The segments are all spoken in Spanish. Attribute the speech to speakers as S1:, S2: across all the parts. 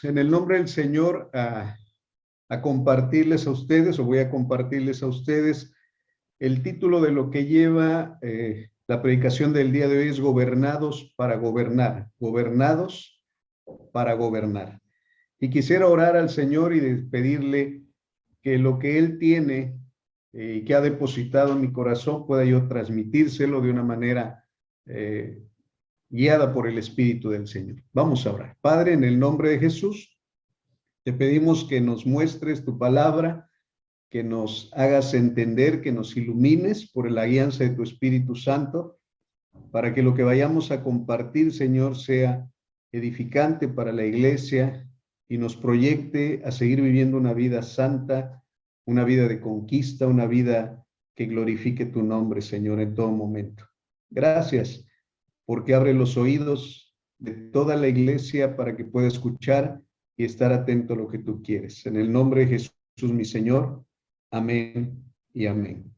S1: en el nombre del Señor a compartirles a ustedes, o voy a compartirles a ustedes, el título de lo que lleva la predicación del día de hoy es Gobernados para Gobernar, Gobernados para Gobernar. Y quisiera orar al Señor y pedirle que lo que Él tiene y que ha depositado en mi corazón pueda yo transmitírselo de una manera guiada por el Espíritu del Señor. Vamos a orar. Padre, en el nombre de Jesús, te pedimos que nos muestres tu palabra, que nos hagas entender, que nos ilumines por la guianza de tu Espíritu Santo, para que lo que vayamos a compartir, Señor, sea edificante para la iglesia y nos proyecte a seguir viviendo una vida santa, una vida de conquista, una vida que glorifique tu nombre, Señor, en todo momento. Gracias, porque abre los oídos de toda la iglesia para que pueda escuchar y estar atento a lo que tú quieres. En el nombre de Jesús, mi Señor. Amén y amén.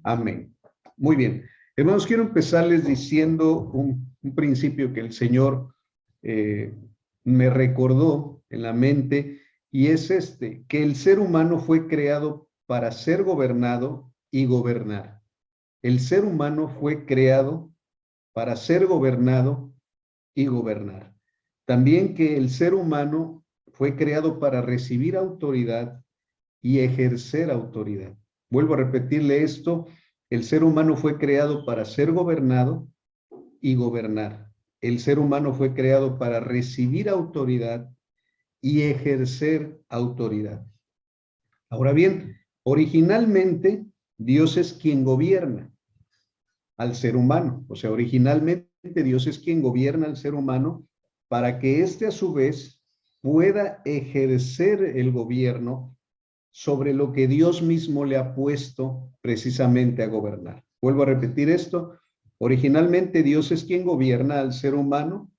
S1: Amén. Muy bien. Hermanos, quiero empezarles diciendo un principio que el Señor me recordó en la mente, y es que el ser humano fue creado para ser gobernado y gobernar. El ser humano fue creado para ser gobernado y gobernar. También que el ser humano fue creado para recibir autoridad y ejercer autoridad. Vuelvo a repetirle esto, el ser humano fue creado para ser gobernado y gobernar. El ser humano fue creado para recibir autoridad y ejercer autoridad. Ahora bien, originalmente Dios es quien gobierna al ser humano. O sea, originalmente Dios es quien gobierna al ser humano para que éste a su vez pueda ejercer el gobierno sobre lo que Dios mismo le ha puesto precisamente a gobernar. Vuelvo a repetir esto. Originalmente Dios es quien gobierna al ser humano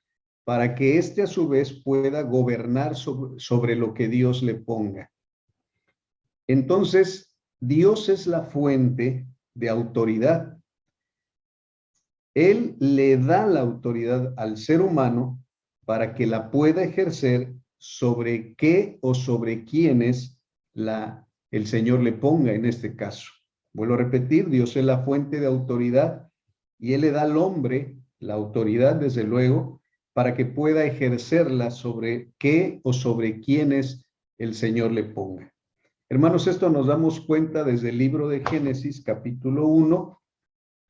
S1: para que éste a su vez pueda gobernar sobre lo que Dios le ponga. Entonces, Dios es la fuente de autoridad. Él le da la autoridad al ser humano para que la pueda ejercer sobre qué o sobre quiénes el Señor le ponga en este caso. Vuelvo a repetir, Dios es la fuente de autoridad y Él le da al hombre la autoridad, desde luego, para que pueda ejercerla sobre qué o sobre quiénes el Señor le ponga. Hermanos, esto nos damos cuenta desde el libro de Génesis, capítulo 1,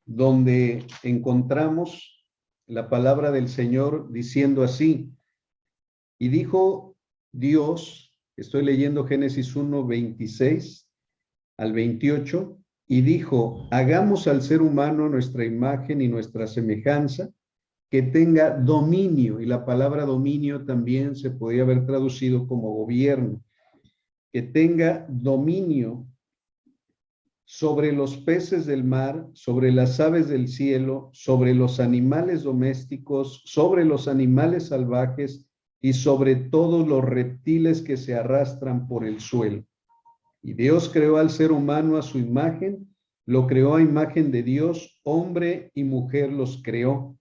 S1: donde encontramos la palabra del Señor diciendo así: y dijo Dios, estoy leyendo Génesis 1, 26 al 28, y dijo, hagamos al ser humano nuestra imagen y nuestra semejanza, que tenga dominio, y la palabra dominio también se podría haber traducido como gobierno, que tenga dominio sobre los peces del mar, sobre las aves del cielo, sobre los animales domésticos, sobre los animales salvajes y sobre todos los reptiles que se arrastran por el suelo. Y Dios creó al ser humano a su imagen, lo creó a imagen de Dios, hombre y mujer los creó.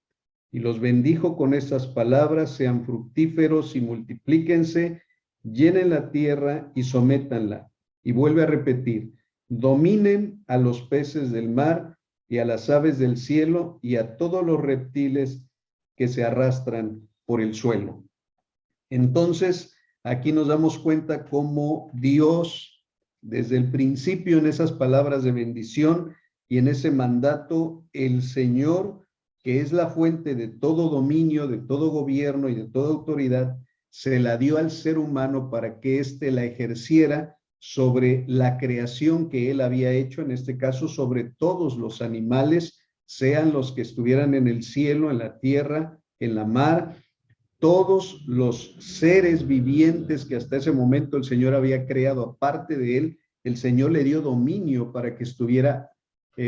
S1: Y los bendijo con estas palabras: sean fructíferos y multiplíquense, llenen la tierra y sométanla. Y vuelve a repetir, dominen a los peces del mar y a las aves del cielo y a todos los reptiles que se arrastran por el suelo. Entonces, aquí nos damos cuenta cómo Dios, desde el principio, en esas palabras de bendición y en ese mandato, el Señor, que es la fuente de todo dominio, de todo gobierno y de toda autoridad, se la dio al ser humano para que éste la ejerciera sobre la creación que él había hecho, en este caso sobre todos los animales, sean los que estuvieran en el cielo, en la tierra, en la mar, todos los seres vivientes que hasta ese momento el Señor había creado aparte de él. El Señor le dio dominio para que estuviera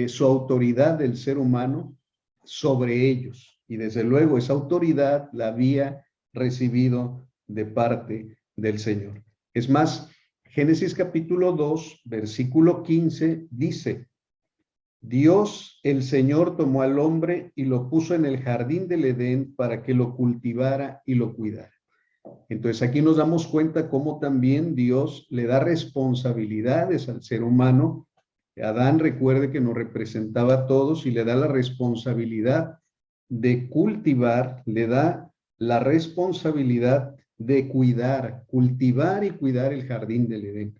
S1: su autoridad del ser humano sobre ellos. Y desde luego esa autoridad la había recibido de parte del Señor. Es más, Génesis capítulo 2, versículo 15 dice: Dios, el Señor, tomó al hombre y lo puso en el jardín del Edén para que lo cultivara y lo cuidara. Entonces aquí nos damos cuenta cómo también Dios le da responsabilidades al ser humano. Adán, recuerde que nos representaba a todos y le da la responsabilidad de cultivar, le da la responsabilidad de cuidar, cultivar y cuidar el jardín del Edén.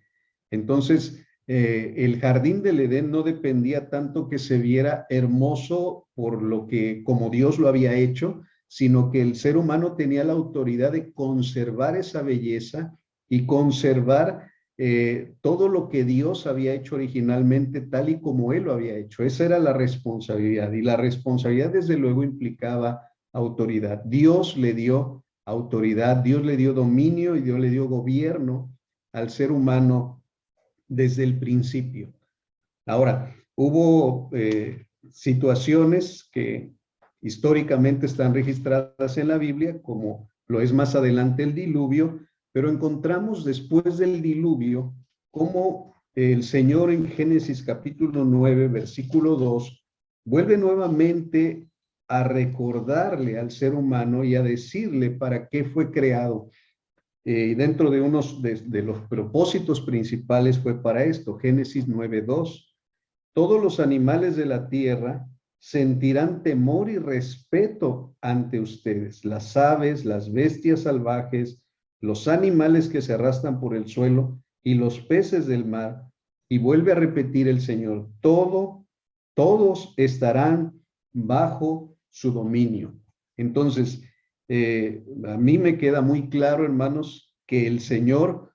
S1: Entonces, el jardín del Edén no dependía tanto que se viera hermoso por lo que, como Dios lo había hecho, sino que el ser humano tenía la autoridad de conservar esa belleza y conservar todo lo que Dios había hecho originalmente tal y como Él lo había hecho. Esa era la responsabilidad, y la responsabilidad desde luego implicaba autoridad. Dios le dio autoridad, Dios le dio dominio y Dios le dio gobierno al ser humano desde el principio. Ahora, hubo situaciones que históricamente están registradas en la Biblia, como lo es más adelante el diluvio, pero encontramos después del diluvio cómo el Señor en Génesis capítulo 9, versículo 2, vuelve nuevamente a recordarle al ser humano y a decirle para qué fue creado. Y dentro de unos de los propósitos principales fue para esto, Génesis 9:2. Todos los animales de la tierra sentirán temor y respeto ante ustedes, las aves, las bestias salvajes, los animales que se arrastran por el suelo y los peces del mar. Y vuelve a repetir el Señor, todos estarán bajo su dominio. Entonces, a mí me queda muy claro, hermanos, que el Señor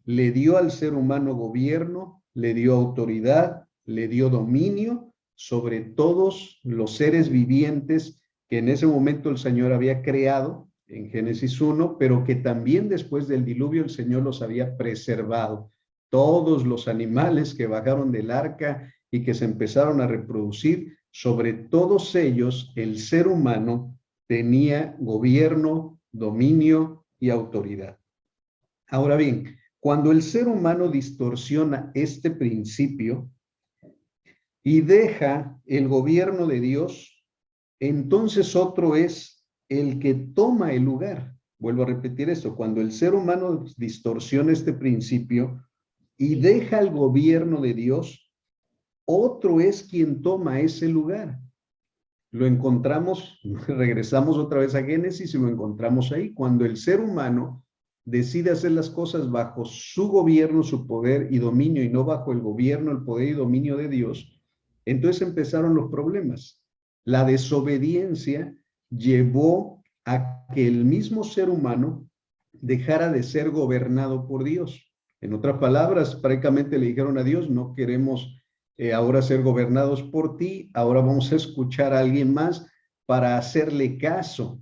S1: le dio al ser humano gobierno, le dio autoridad, le dio dominio sobre todos los seres vivientes que en ese momento el Señor había creado en Génesis 1, pero que también después del diluvio el Señor los había preservado. Todos los animales que bajaron del arca y que se empezaron a reproducir, sobre todos ellos el ser humano tenía gobierno, dominio y autoridad. Ahora bien, cuando el ser humano distorsiona este principio y deja el gobierno de Dios, entonces otro es el que toma el lugar. Vuelvo a repetir esto, cuando el ser humano distorsiona este principio y deja el gobierno de Dios, otro es quien toma ese lugar. Lo encontramos, regresamos otra vez a Génesis y lo encontramos ahí, cuando el ser humano decide hacer las cosas bajo su gobierno, su poder y dominio, y no bajo el gobierno, el poder y dominio de Dios, entonces empezaron los problemas. La desobediencia llevó a que el mismo ser humano dejara de ser gobernado por Dios. En otras palabras, prácticamente le dijeron a Dios, no queremos ahora ser gobernados por ti, ahora vamos a escuchar a alguien más para hacerle caso.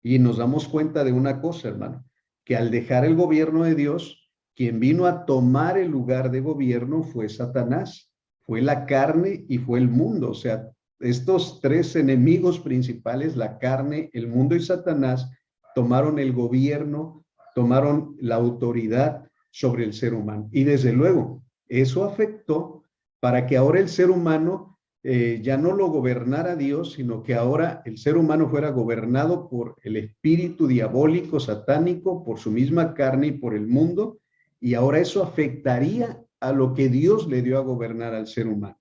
S1: Y nos damos cuenta de una cosa, hermano, que al dejar el gobierno de Dios, quien vino a tomar el lugar de gobierno fue Satanás, fue la carne y fue el mundo. O sea, estos tres enemigos principales, la carne, el mundo y Satanás, tomaron el gobierno, tomaron la autoridad sobre el ser humano. Y desde luego, eso afectó para que ahora el ser humano ya no lo gobernara Dios, sino que ahora el ser humano fuera gobernado por el espíritu diabólico, satánico, por su misma carne y por el mundo, y ahora eso afectaría a lo que Dios le dio a gobernar al ser humano.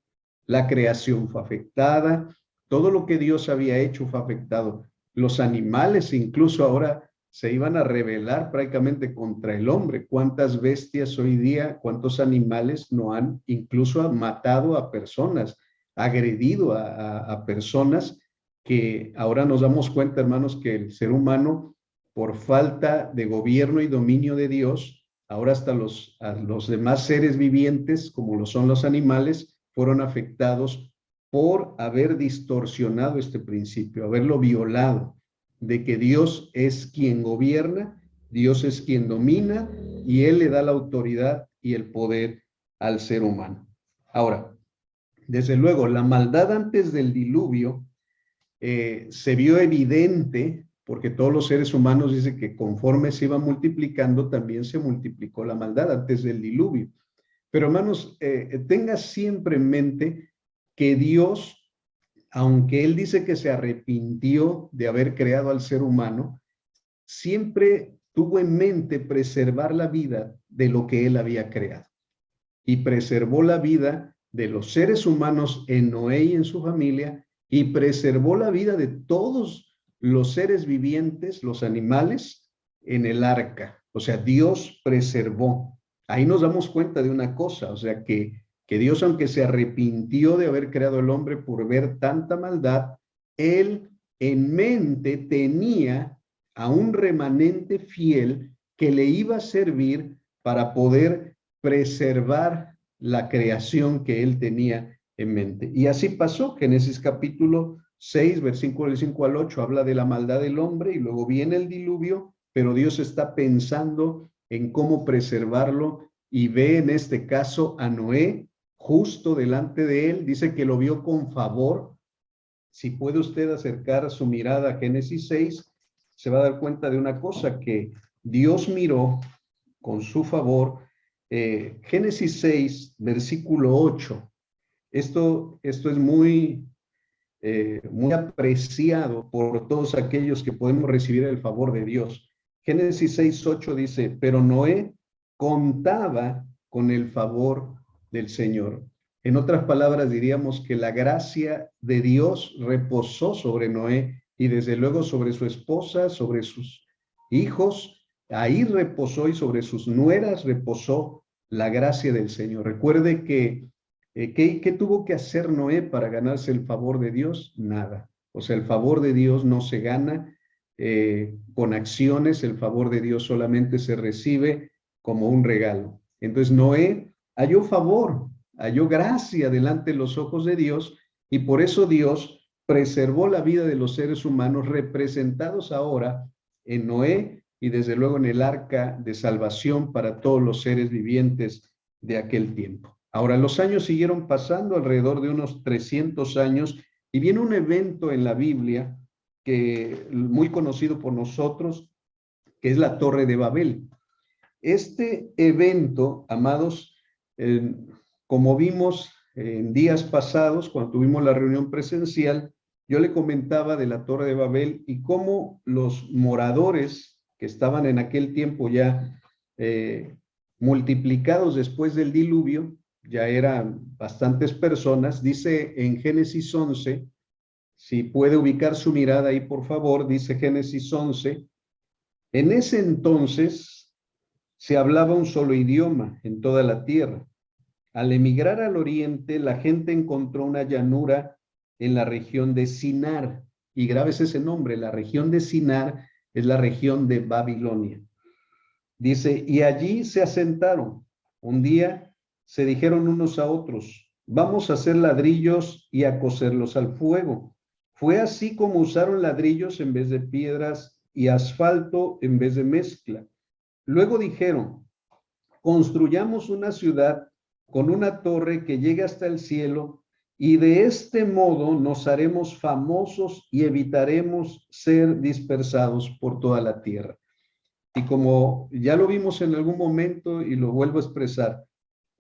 S1: La creación fue afectada, todo lo que Dios había hecho fue afectado. Los animales incluso ahora se iban a rebelar prácticamente contra el hombre. ¿Cuántas bestias hoy día, cuántos animales no han incluso matado a personas, agredido a personas, que ahora nos damos cuenta, hermanos, que el ser humano, por falta de gobierno y dominio de Dios, ahora hasta a los demás seres vivientes, como lo son los animales, fueron afectados por haber distorsionado este principio, haberlo violado, de que Dios es quien gobierna, Dios es quien domina y Él le da la autoridad y el poder al ser humano. Ahora, desde luego, la maldad antes del diluvio se vio evidente porque todos los seres humanos dicen que conforme se iba multiplicando, también se multiplicó la maldad antes del diluvio. Pero hermanos, tenga siempre en mente que Dios, aunque Él dice que se arrepintió de haber creado al ser humano, siempre tuvo en mente preservar la vida de lo que él había creado. Y preservó la vida de los seres humanos en Noé y en su familia, y preservó la vida de todos los seres vivientes, los animales, en el arca. O sea, Dios preservó. Ahí nos damos cuenta de una cosa, o sea, que Dios, aunque se arrepintió de haber creado al hombre por ver tanta maldad, él en mente tenía a un remanente fiel que le iba a servir para poder preservar la creación que él tenía en mente. Y así pasó. Génesis capítulo 6, versículo del 5 al 8, habla de la maldad del hombre y luego viene el diluvio, pero Dios está pensando en cómo preservarlo y ve en este caso a Noé justo delante de él. Dice que lo vio con favor. Si puede usted acercar su mirada a Génesis 6, se va a dar cuenta de una cosa, que Dios miró con su favor. Génesis 6, versículo 8. Esto es muy apreciado por todos aquellos que podemos recibir el favor de Dios. Génesis 6, 8 dice, pero Noé contaba con el favor del Señor. En otras palabras, diríamos que la gracia de Dios reposó sobre Noé y desde luego sobre su esposa, sobre sus hijos. Ahí reposó, y sobre sus nueras reposó la gracia del Señor. Recuerde que ¿qué tuvo que hacer Noé para ganarse el favor de Dios? Nada. O sea, el favor de Dios no se gana con acciones. El favor de Dios solamente se recibe como un regalo. Entonces Noé halló favor, halló gracia delante de los ojos de Dios, y por eso Dios preservó la vida de los seres humanos representados ahora en Noé y desde luego en el arca de salvación para todos los seres vivientes de aquel tiempo. Ahora, los años siguieron pasando, alrededor de unos 300 años, y viene un evento en la Biblia que muy conocido por nosotros, que es la Torre de Babel. Este evento, amados, como vimos en días pasados, cuando tuvimos la reunión presencial, yo le comentaba de la Torre de Babel y cómo los moradores que estaban en aquel tiempo ya multiplicados después del diluvio, ya eran bastantes personas. Dice en Génesis 11, si puede ubicar su mirada ahí, por favor, dice Génesis 11, en ese entonces se hablaba un solo idioma en toda la tierra. Al emigrar al oriente, la gente encontró una llanura en la región de Sinar, y grabes ese nombre, la región de Sinar es la región de Babilonia. Dice, y allí se asentaron. Un día se dijeron unos a otros, vamos a hacer ladrillos y a cocerlos al fuego. Fue así como usaron ladrillos en vez de piedras y asfalto en vez de mezcla. Luego dijeron, construyamos una ciudad con una torre que llegue hasta el cielo, y de este modo nos haremos famosos y evitaremos ser dispersados por toda la tierra. Y como ya lo vimos en algún momento y lo vuelvo a expresar,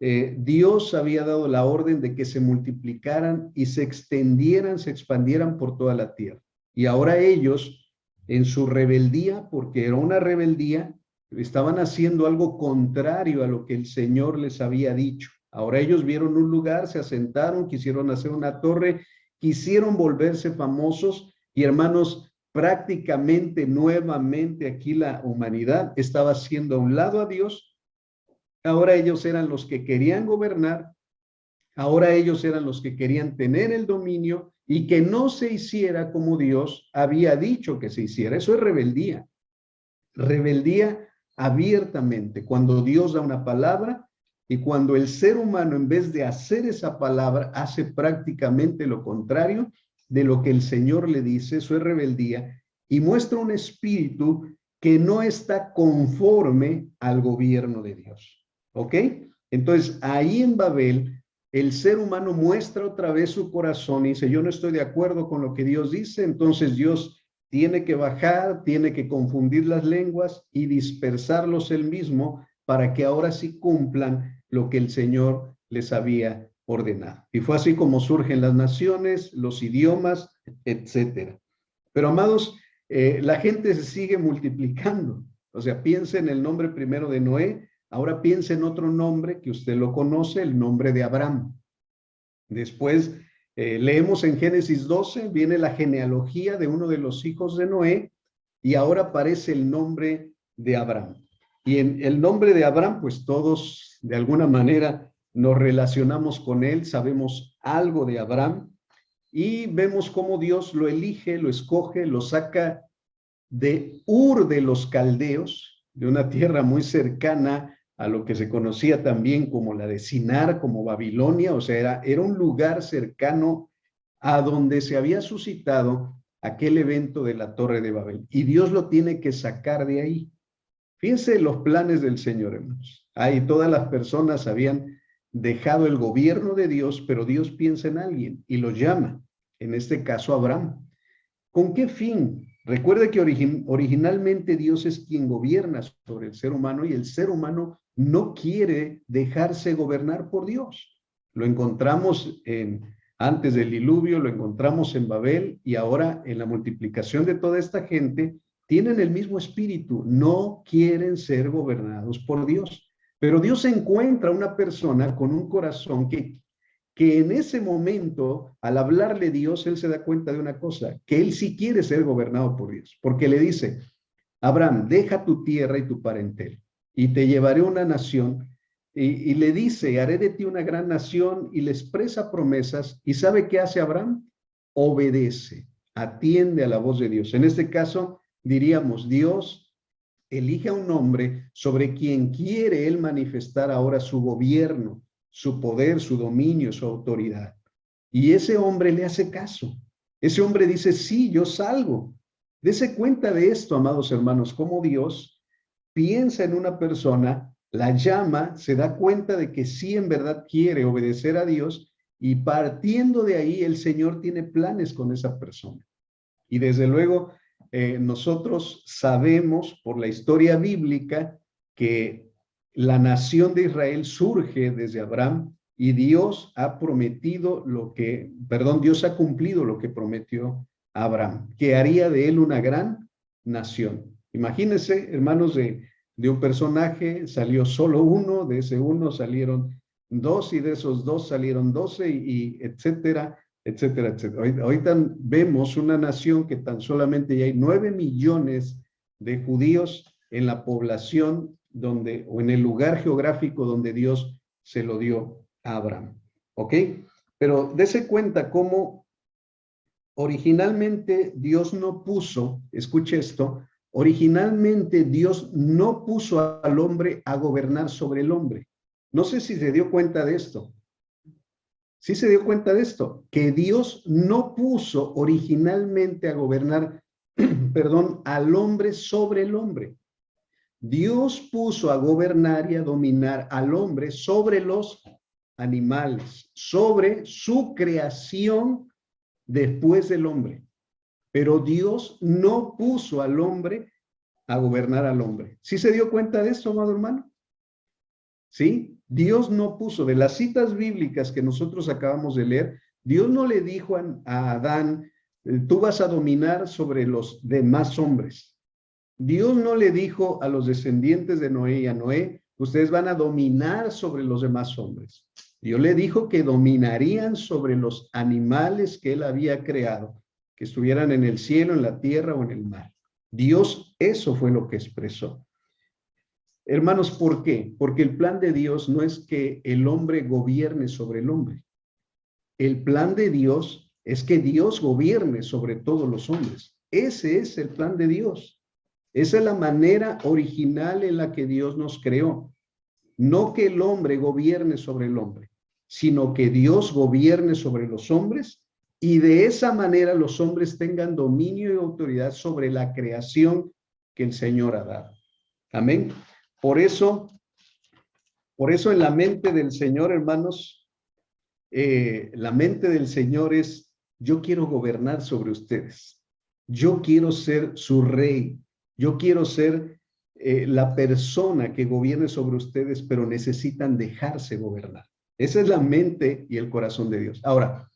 S1: Dios había dado la orden de que se multiplicaran y se extendieran, se expandieran por toda la tierra. Y ahora ellos, en su rebeldía, porque era una rebeldía, estaban haciendo algo contrario a lo que el Señor les había dicho. Ahora ellos vieron un lugar, se asentaron, quisieron hacer una torre, quisieron volverse famosos, y hermanos, prácticamente nuevamente aquí la humanidad estaba haciendo a un lado a Dios. Ahora ellos eran los que querían gobernar, ahora ellos eran los que querían tener el dominio, y que no se hiciera como Dios había dicho que se hiciera. Eso es rebeldía. Rebeldía abiertamente, cuando Dios da una palabra y cuando el ser humano, en vez de hacer esa palabra, hace prácticamente lo contrario de lo que el Señor le dice. Eso es rebeldía y muestra un espíritu que no está conforme al gobierno de Dios. ¿Ok? Entonces, ahí en Babel, el ser humano muestra otra vez su corazón y dice, yo no estoy de acuerdo con lo que Dios dice. Entonces Dios tiene que bajar, tiene que confundir las lenguas y dispersarlos él mismo, para que ahora sí cumplan lo que el Señor les había ordenado. Y fue así como surgen las naciones, los idiomas, etcétera. Pero amados, la gente se sigue multiplicando. O sea, piense en el nombre primero de Noé, ahora piense en otro nombre que usted lo conoce, el nombre de Abraham. Después leemos en Génesis 12, viene la genealogía de uno de los hijos de Noé y ahora aparece el nombre de Abraham. Y en el nombre de Abraham, pues todos de alguna manera nos relacionamos con él, sabemos algo de Abraham y vemos cómo Dios lo elige, lo escoge, lo saca de Ur de los Caldeos, de una tierra muy cercana a lo que se conocía también como la de Sinar, como Babilonia, o sea, era un lugar cercano a donde se había suscitado aquel evento de la Torre de Babel. Y Dios lo tiene que sacar de ahí. Fíjense los planes del Señor, hermanos. Ahí todas las personas habían dejado el gobierno de Dios, pero Dios piensa en alguien y lo llama, en este caso Abraham. ¿Con qué fin? Recuerde que originalmente Dios es quien gobierna sobre el ser humano y el ser humano no quiere dejarse gobernar por Dios. Lo encontramos antes del diluvio, lo encontramos en Babel y ahora en la multiplicación de toda esta gente, tienen el mismo espíritu, no quieren ser gobernados por Dios. Pero Dios encuentra una persona con un corazón que en ese momento, al hablarle Dios, él se da cuenta de una cosa, que él sí quiere ser gobernado por Dios, porque le dice, Abraham, deja tu tierra y tu parentela, y te llevaré a una nación, y le dice, haré de ti una gran nación, y le expresa promesas, y ¿sabe qué hace Abraham? Obedece, atiende a la voz de Dios. En este caso, diríamos, Dios elige a un hombre sobre quien quiere él manifestar ahora su gobierno, su poder, su dominio, su autoridad. Y ese hombre le hace caso. Ese hombre dice, sí, yo salgo. Dese cuenta de esto, amados hermanos, cómo Dios piensa en una persona, la llama, se da cuenta de que sí en verdad quiere obedecer a Dios y partiendo de ahí el Señor tiene planes con esa persona. Y desde luego nosotros sabemos por la historia bíblica que la nación de Israel surge desde Abraham y Dios ha prometido Dios ha cumplido lo que prometió a Abraham, que haría de él una gran nación. Imagínense, hermanos, de un personaje salió solo uno, de ese uno salieron dos y de esos dos salieron 12 y etcétera, etcétera, etcétera. Ahorita vemos una nación que tan solamente ya hay 9 millones de judíos en la población o en el lugar geográfico donde Dios se lo dio a Abraham. ¿Ok? Pero dése cuenta cómo originalmente Dios no puso, escuche esto, originalmente Dios no puso al hombre a gobernar sobre el hombre. No sé si se dio cuenta de esto. Sí se dio cuenta de esto, que Dios no puso originalmente a gobernar, perdón, al hombre sobre el hombre. Dios puso a gobernar y a dominar al hombre sobre los animales, sobre su creación después del hombre. Pero Dios no puso al hombre a gobernar al hombre. ¿Sí se dio cuenta de esto, amado hermano? ¿Sí? Dios no puso, de las citas bíblicas que nosotros acabamos de leer, Dios no le dijo a Adán, tú vas a dominar sobre los demás hombres. Dios no le dijo a los descendientes de Noé y a Noé, ustedes van a dominar sobre los demás hombres. Dios le dijo que dominarían sobre los animales que él había creado, que estuvieran en el cielo, en la tierra o en el mar. Dios eso fue lo que expresó. Hermanos, ¿por qué? Porque el plan de Dios no es que el hombre gobierne sobre el hombre. El plan de Dios es que Dios gobierne sobre todos los hombres. Ese es el plan de Dios. Esa es la manera original en la que Dios nos creó. No que el hombre gobierne sobre el hombre, sino que Dios gobierne sobre los hombres y de esa manera los hombres tengan dominio y autoridad sobre la creación que el Señor ha dado. Amén. Por eso en la mente del Señor, hermanos, la mente del Señor es, yo quiero gobernar sobre ustedes. Yo quiero ser su rey. Yo quiero ser la persona que gobierne sobre ustedes, pero necesitan dejarse gobernar. Esa es la mente y el corazón de Dios. Ahora,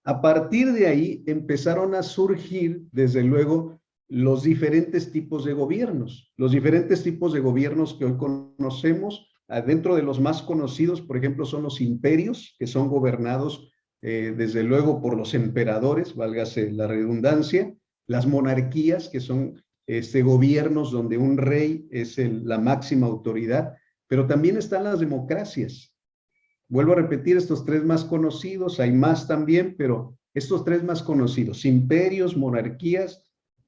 S1: a partir de ahí empezaron a surgir, desde luego, los diferentes tipos de gobiernos. Los diferentes tipos de gobiernos que hoy conocemos, dentro de los más conocidos, por ejemplo, son los imperios, que son gobernados desde luego por los emperadores, válgase la redundancia, las monarquías, que son gobiernos donde un rey es la máxima autoridad, pero también están las democracias. Vuelvo a repetir estos tres más conocidos, hay más también, pero estos tres más conocidos, imperios, monarquías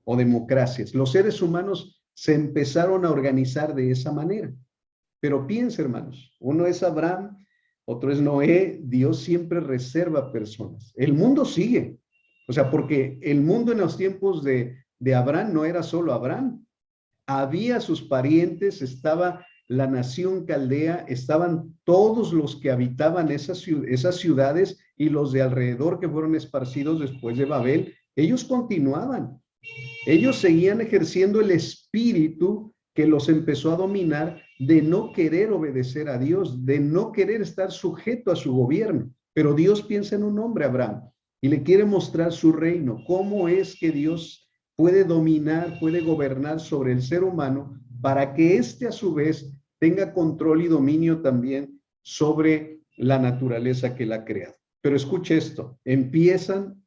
S1: o democracias. Los seres humanos se empezaron a organizar de esa manera. Pero piensa, hermanos, uno es Abraham, otro es Noé, Dios siempre reserva personas. El mundo sigue, o sea, porque el mundo en los tiempos de Abraham no era solo Abraham, había sus parientes, estaba la nación caldea, estaban todos los que habitaban esas ciudades y los de alrededor que fueron esparcidos después de Babel, ellos continuaban, ellos seguían ejerciendo el espíritu que los empezó a dominar de no querer obedecer a Dios, de no querer estar sujeto a su gobierno. Pero Dios piensa en un hombre, Abraham, y le quiere mostrar su reino, cómo es que Dios puede dominar, puede gobernar sobre el ser humano para que éste a su vez tenga control y dominio también sobre la naturaleza que él ha creado. Pero escuche esto, empiezan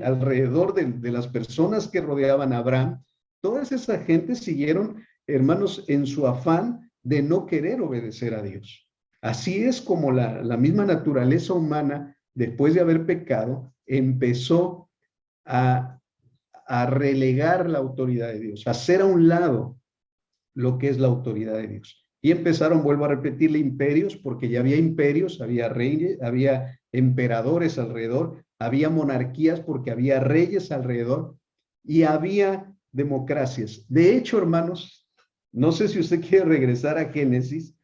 S1: alrededor de las personas que rodeaban a Abraham, todas esas gentes siguieron, hermanos, en su afán de no querer obedecer a Dios. Así es como la misma naturaleza humana, después de haber pecado, empezó a relegar la autoridad de Dios, a hacer a un lado lo que es la autoridad de Dios. Y empezaron, vuelvo a repetirle, imperios, porque ya había imperios, había reyes, había emperadores alrededor, había monarquías porque había reyes alrededor y había democracias. De hecho, hermanos, no sé si usted quiere regresar a Génesis,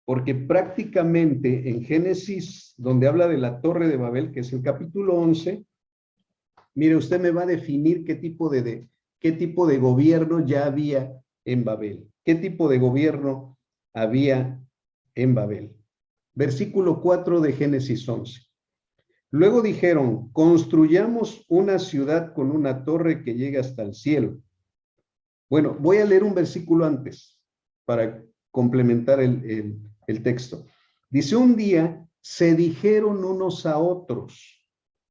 S1: porque prácticamente en Génesis, donde habla de la Torre de Babel, que es el capítulo 11, mire, usted me va a definir qué tipo de gobierno ya había en Babel. ¿Qué tipo de gobierno había en Babel? Versículo 4 de Génesis 11. Luego dijeron, construyamos una ciudad con una torre que llegue hasta el cielo. Bueno, voy a leer un versículo antes para complementar el texto. Dice, un día se dijeron unos a otros,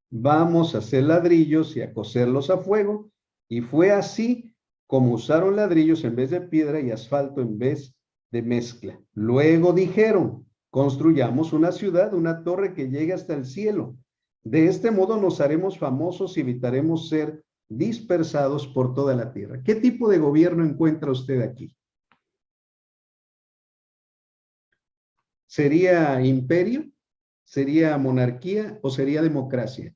S1: vamos a hacer ladrillos y a coserlos a fuego, y fue así como usaron ladrillos en vez de piedra y asfalto en vez de mezcla. Luego dijeron, construyamos una ciudad, una torre que llegue hasta el cielo. De este modo nos haremos famosos y evitaremos ser dispersados por toda la tierra. ¿Qué tipo de gobierno encuentra usted aquí? ¿Sería imperio? ¿Sería monarquía o sería democracia?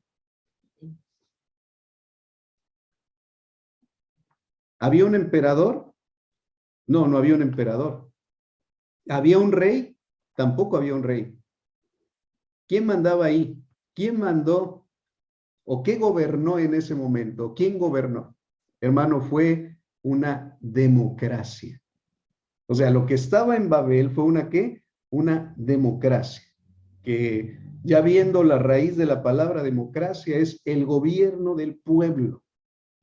S1: ¿Había un emperador? No, no había un emperador. ¿Había un rey? Tampoco había un rey. ¿Quién mandaba ahí? ¿Quién mandó o qué gobernó en ese momento? ¿Quién gobernó? Hermano, fue una democracia. O sea, lo que estaba en Babel fue una ¿qué? Una democracia. Que ya viendo la raíz de la palabra democracia es el gobierno del pueblo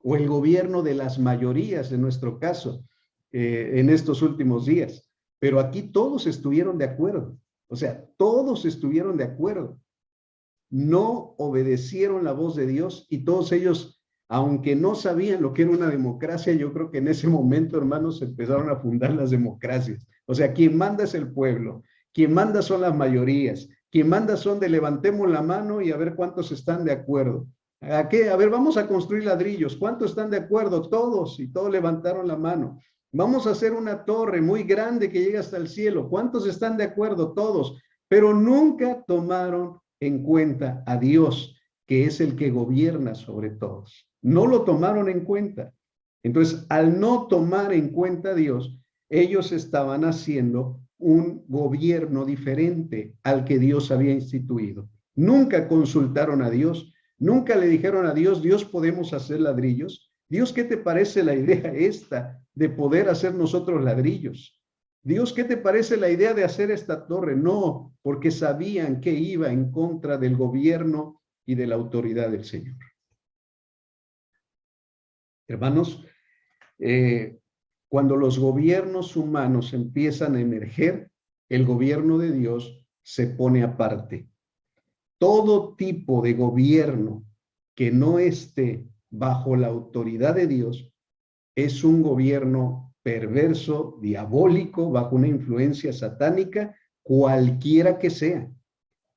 S1: o el gobierno de las mayorías, en nuestro caso, en estos últimos días. Pero aquí todos estuvieron de acuerdo. O sea, todos estuvieron de acuerdo. No obedecieron la voz de Dios y todos ellos, aunque no sabían lo que era una democracia, yo creo que en ese momento, hermanos, empezaron a fundar las democracias. O sea, quien manda es el pueblo, quien manda son las mayorías, quien manda son de levantemos la mano y a ver cuántos están de acuerdo. ¿A qué? A ver, vamos a construir ladrillos. ¿Cuántos están de acuerdo? Todos, y todos levantaron la mano. Vamos a hacer una torre muy grande que llegue hasta el cielo. ¿Cuántos están de acuerdo? Todos. Pero nunca tomaron en cuenta a Dios, que es el que gobierna sobre todos. No lo tomaron en cuenta. Entonces, al no tomar en cuenta a Dios, ellos estaban haciendo un gobierno diferente al que Dios había instituido. Nunca consultaron a Dios, nunca le dijeron a Dios, Dios, ¿podemos hacer ladrillos? Dios, ¿qué te parece la idea esta de poder hacer nosotros ladrillos? Dios, ¿qué te parece la idea de hacer esta torre? No, porque sabían que iba en contra del gobierno y de la autoridad del Señor. Hermanos, cuando los gobiernos humanos empiezan a emerger, el gobierno de Dios se pone aparte. Todo tipo de gobierno que no esté bajo la autoridad de Dios es un gobierno perverso, diabólico, bajo una influencia satánica, cualquiera que sea,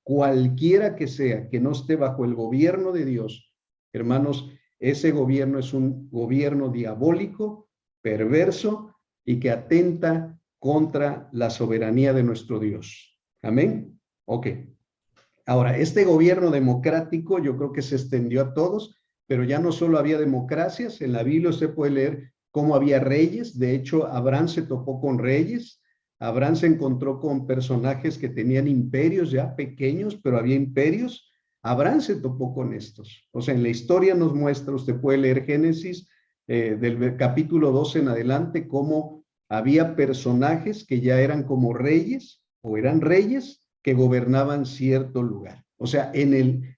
S1: que no esté bajo el gobierno de Dios. Hermanos, ese gobierno es un gobierno diabólico, perverso y que atenta contra la soberanía de nuestro Dios. Amén. Ok. Ahora, este gobierno democrático yo creo que se extendió a todos, pero ya no solo había democracias, en la Biblia usted puede leer cómo había reyes. De hecho, Abraham se topó con reyes, Abraham se encontró con personajes que tenían imperios ya pequeños, pero había imperios. Abraham se topó con estos. O sea, en la historia nos muestra, usted puede leer Génesis del capítulo 12 en adelante, cómo había personajes que ya eran como reyes o eran reyes que gobernaban cierto lugar. O sea, en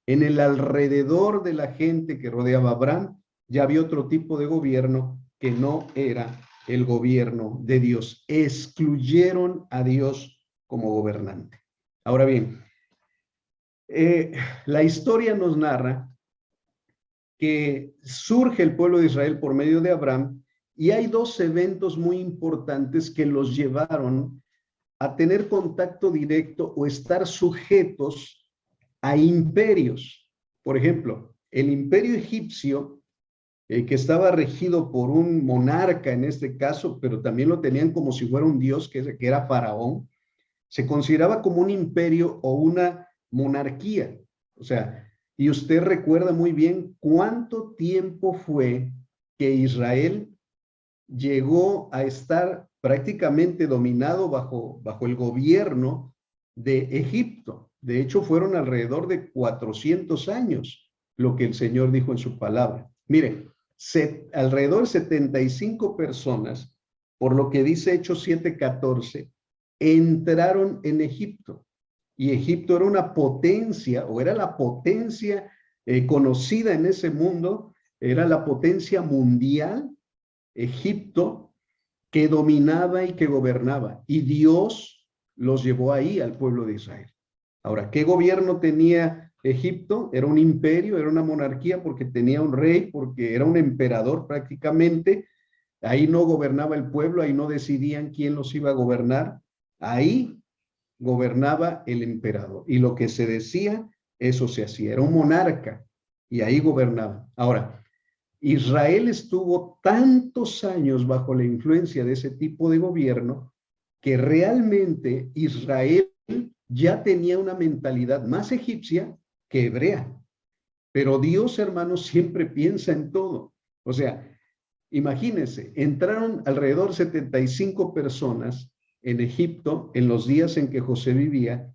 S1: el alrededor de la gente que rodeaba a Abraham, ya había otro tipo de gobierno que no era el gobierno de Dios. Excluyeron a Dios como gobernante. Ahora bien, la historia nos narra que surge el pueblo de Israel por medio de Abraham y hay dos eventos muy importantes que los llevaron a tener contacto directo o estar sujetos a imperios. Por ejemplo, el imperio egipcio, que estaba regido por un monarca en este caso, pero también lo tenían como si fuera un dios, que era Faraón, se consideraba como un imperio o una monarquía. O sea, y usted recuerda muy bien cuánto tiempo fue que Israel llegó a estar prácticamente dominado bajo el gobierno de Egipto. De hecho, fueron alrededor de 400 años lo que el Señor dijo en su palabra. Mire, alrededor de 75 personas, por lo que dice Hechos 7:14, entraron en Egipto. Y Egipto era una potencia, o era la potencia conocida en ese mundo, era la potencia mundial, Egipto, que dominaba y que gobernaba. Y Dios los llevó ahí al pueblo de Israel. Ahora, ¿qué gobierno tenía Egipto? Era un imperio, era una monarquía porque tenía un rey, porque era un emperador prácticamente. Ahí no gobernaba el pueblo, ahí no decidían quién los iba a gobernar. Ahí gobernaba el emperador. Y lo que se decía, eso se hacía. Era un monarca y ahí gobernaba. Ahora, Israel estuvo tantos años bajo la influencia de ese tipo de gobierno que realmente Israel ya tenía una mentalidad más egipcia que hebrea. Pero Dios, hermanos, siempre piensa en todo. O sea, imagínense, entraron alrededor de 75 personas en Egipto en los días en que José vivía,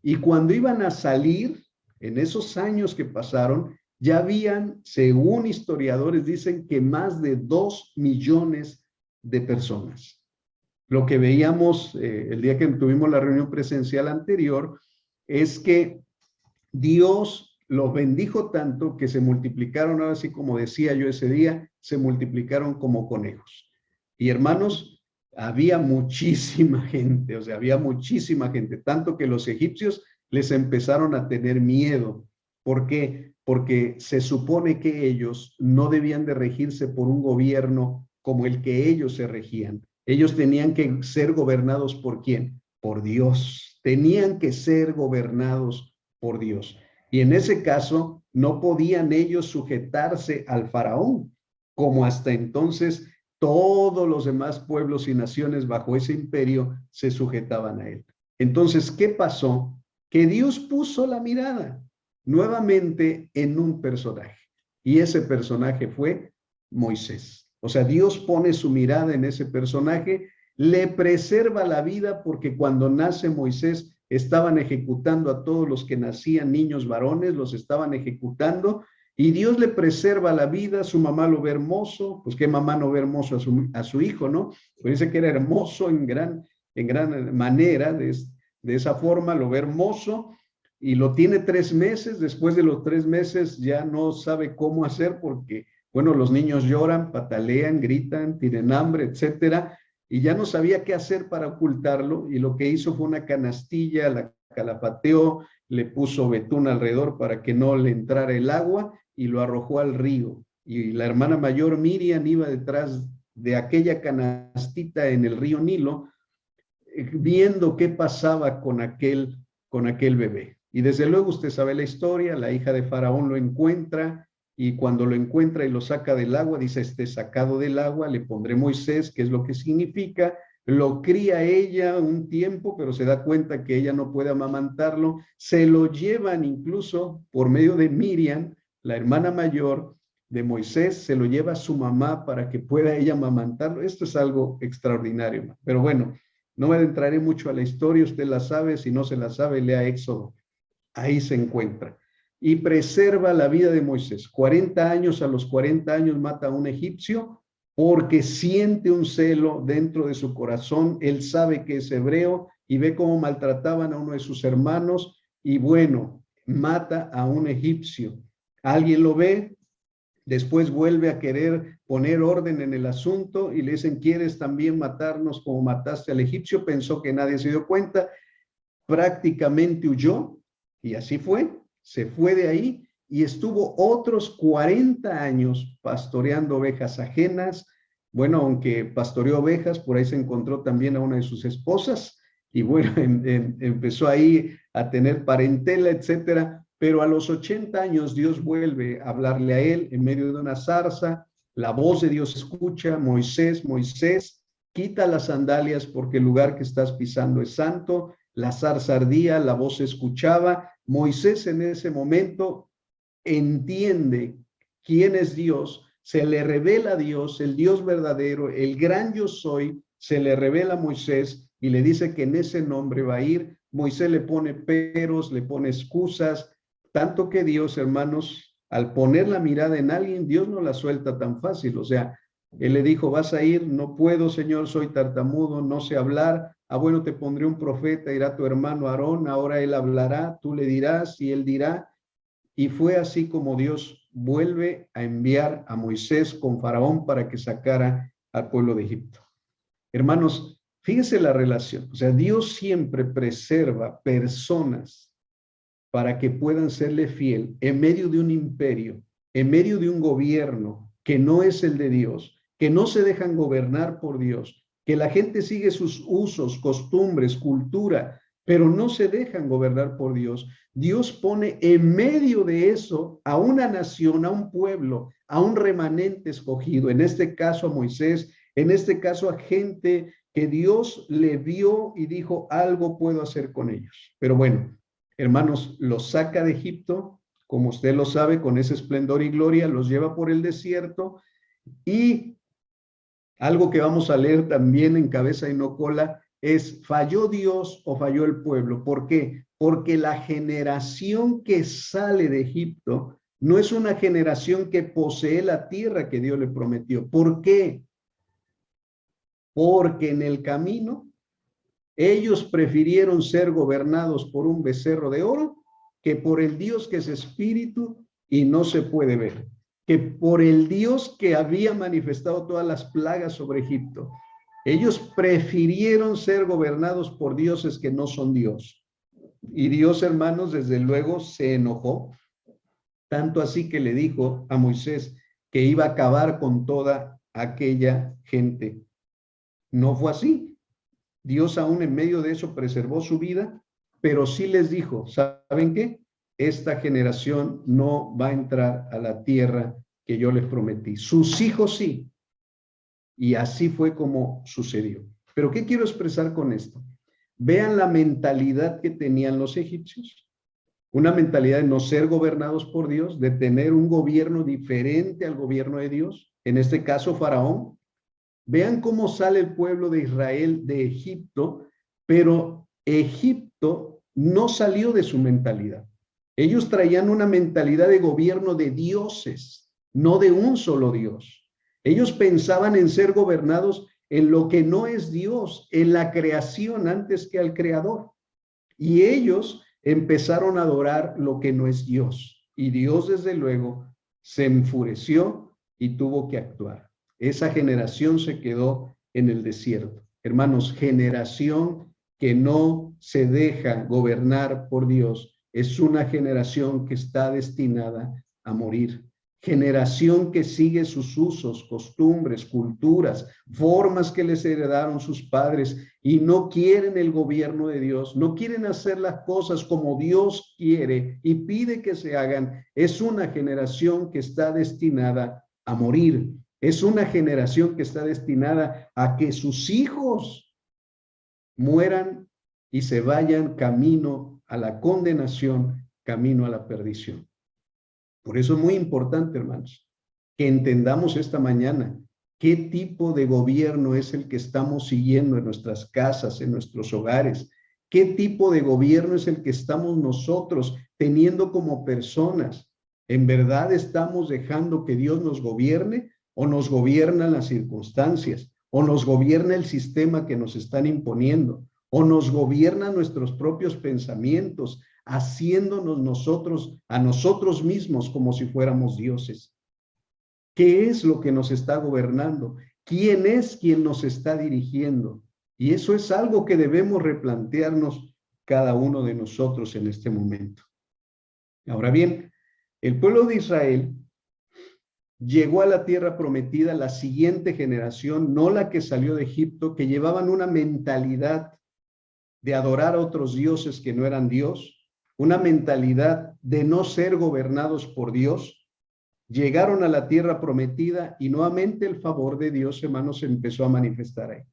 S1: y cuando iban a salir, en esos años que pasaron, ya habían, según historiadores, dicen que más de 2 millones de personas. Lo que veíamos el día que tuvimos la reunión presencial anterior es que Dios los bendijo tanto que se multiplicaron, ahora sí como decía yo ese día, se multiplicaron como conejos. Y hermanos, había muchísima gente, o sea, había muchísima gente, tanto que los egipcios les empezaron a tener miedo. ¿Por qué? Porque se supone que ellos no debían de regirse por un gobierno como el que ellos se regían. Ellos tenían que ser gobernados ¿por quién? Por Dios. Tenían que ser gobernados por Dios. Y en ese caso no podían ellos sujetarse al faraón, como hasta entonces todos los demás pueblos y naciones bajo ese imperio se sujetaban a él. Entonces, ¿qué pasó? Que Dios puso la mirada nuevamente en un personaje, y ese personaje fue Moisés. O sea, Dios pone su mirada en ese personaje, le preserva la vida porque cuando nace Moisés estaban ejecutando a todos los que nacían niños varones, los estaban ejecutando, y Dios le preserva la vida. Su mamá lo ve hermoso, pues qué mamá no ve hermoso a su hijo, ¿no? Pues dice que era hermoso en gran manera, de esa forma lo ve hermoso, y lo tiene 3 meses. Después de los 3 meses ya no sabe cómo hacer Bueno, los niños lloran, patalean, gritan, tienen hambre, etcétera, y ya no sabía qué hacer para ocultarlo, y lo que hizo fue una canastilla, la calafateó, le puso betún alrededor para que no le entrara el agua y lo arrojó al río. Y la hermana mayor Miriam iba detrás de aquella canastita en el río Nilo, viendo qué pasaba con aquel bebé. Y desde luego usted sabe la historia, la hija de Faraón lo encuentra, y cuando lo encuentra y lo saca del agua, dice, esté sacado del agua, le pondré Moisés, que es lo que significa. Lo cría ella un tiempo, pero se da cuenta que ella no puede amamantarlo. Se lo llevan incluso por medio de Miriam, la hermana mayor de Moisés, se lo lleva a su mamá para que pueda ella amamantarlo. Esto es algo extraordinario. Pero bueno, no me adentraré mucho a la historia, usted la sabe, si no se la sabe, lea Éxodo. Ahí se encuentra. Y preserva la vida de Moisés. 40 años, a los 40 años mata a un egipcio porque siente un celo dentro de su corazón. Él sabe que es hebreo y ve cómo maltrataban a uno de sus hermanos y bueno, mata a un egipcio. Alguien lo ve, después vuelve a querer poner orden en el asunto y le dicen, ¿quieres también matarnos como mataste al egipcio? Pensó que nadie se dio cuenta, prácticamente huyó y así fue, se fue de ahí y estuvo otros 40 años pastoreando ovejas ajenas. Bueno, aunque pastoreó ovejas, por ahí se encontró también a una de sus esposas y bueno, empezó ahí a tener parentela, etcétera. Pero a los 80 años Dios vuelve a hablarle a él en medio de una zarza. La voz de Dios escucha, Moisés, Moisés, quita las sandalias porque el lugar que estás pisando es santo. La zarza ardía, la voz se escuchaba. Moisés en ese momento entiende quién es Dios, se le revela a Dios, el Dios verdadero, el gran yo soy, se le revela a Moisés y le dice que en ese nombre va a ir. Moisés le pone peros, le pone excusas, tanto que Dios, hermanos, al poner la mirada en alguien, Dios no la suelta tan fácil. O sea, él le dijo, vas a ir, no puedo, Señor, soy tartamudo, no sé hablar. Ah, bueno, te pondré un profeta, irá tu hermano Aarón, ahora él hablará, tú le dirás y él dirá. Y fue así como Dios vuelve a enviar a Moisés con Faraón para que sacara al pueblo de Egipto. Hermanos, fíjense la relación. O sea, Dios siempre preserva personas para que puedan serle fiel en medio de un imperio, en medio de un gobierno que no es el de Dios, que no se dejan gobernar por Dios, que la gente sigue sus usos, costumbres, cultura, pero no se dejan gobernar por Dios. Dios pone en medio de eso a una nación, a un pueblo, a un remanente escogido, en este caso a Moisés, en este caso a gente que Dios le vio y dijo, algo puedo hacer con ellos. Pero bueno, hermanos, los saca de Egipto, como usted lo sabe, con ese esplendor y gloria, los lleva por el desierto y algo que vamos a leer también en cabeza y no cola es, ¿falló Dios o falló el pueblo? ¿Por qué? Porque la generación que sale de Egipto no es una generación que posee la tierra que Dios le prometió. ¿Por qué? Porque en el camino ellos prefirieron ser gobernados por un becerro de oro que por el Dios que es espíritu y no se puede ver, que por el Dios que había manifestado todas las plagas sobre Egipto. Ellos prefirieron ser gobernados por dioses que no son Dios. Y Dios, hermanos, desde luego se enojó, tanto así que le dijo a Moisés que iba a acabar con toda aquella gente. No fue así. Dios aún en medio de eso preservó su vida, pero sí les dijo, ¿saben qué? Esta generación no va a entrar a la tierra que yo les prometí. Sus hijos sí. Y así fue como sucedió. Pero ¿qué quiero expresar con esto? Vean la mentalidad que tenían los egipcios. Una mentalidad de no ser gobernados por Dios, de tener un gobierno diferente al gobierno de Dios. En este caso, Faraón. Vean cómo sale el pueblo de Israel de Egipto, pero Egipto no salió de su mentalidad. Ellos traían una mentalidad de gobierno de dioses, no de un solo Dios. Ellos pensaban en ser gobernados en lo que no es Dios, en la creación antes que al creador. Y ellos empezaron a adorar lo que no es Dios. Y Dios, desde luego, se enfureció y tuvo que actuar. Esa generación se quedó en el desierto. Hermanos, generación que no se deja gobernar por Dios es una generación que está destinada a morir. Generación que sigue sus usos, costumbres, culturas, formas que les heredaron sus padres y no quieren el gobierno de Dios, no quieren hacer las cosas como Dios quiere y pide que se hagan. Es una generación que está destinada a morir. Es una generación que está destinada a que sus hijos mueran y se vayan camino a la condenación, camino a la perdición. Por eso es muy importante, hermanos, que entendamos esta mañana qué tipo de gobierno es el que estamos siguiendo en nuestras casas, en nuestros hogares, qué tipo de gobierno es el que estamos nosotros teniendo como personas. ¿En verdad estamos dejando que Dios nos gobierne o nos gobiernan las circunstancias o nos gobierna el sistema que nos están imponiendo o nos gobiernan nuestros propios pensamientos, haciéndonos nosotros a nosotros mismos como si fuéramos dioses? ¿Qué es lo que nos está gobernando? ¿Quién es quien nos está dirigiendo? Y eso es algo que debemos replantearnos cada uno de nosotros en este momento. Ahora bien, el pueblo de Israel llegó a la tierra prometida la siguiente generación, no la que salió de Egipto, que llevaban una mentalidad de adorar a otros dioses que no eran Dios, una mentalidad de no ser gobernados por Dios. Llegaron a la tierra prometida y nuevamente el favor de Dios, hermanos, se empezó a manifestar ahí.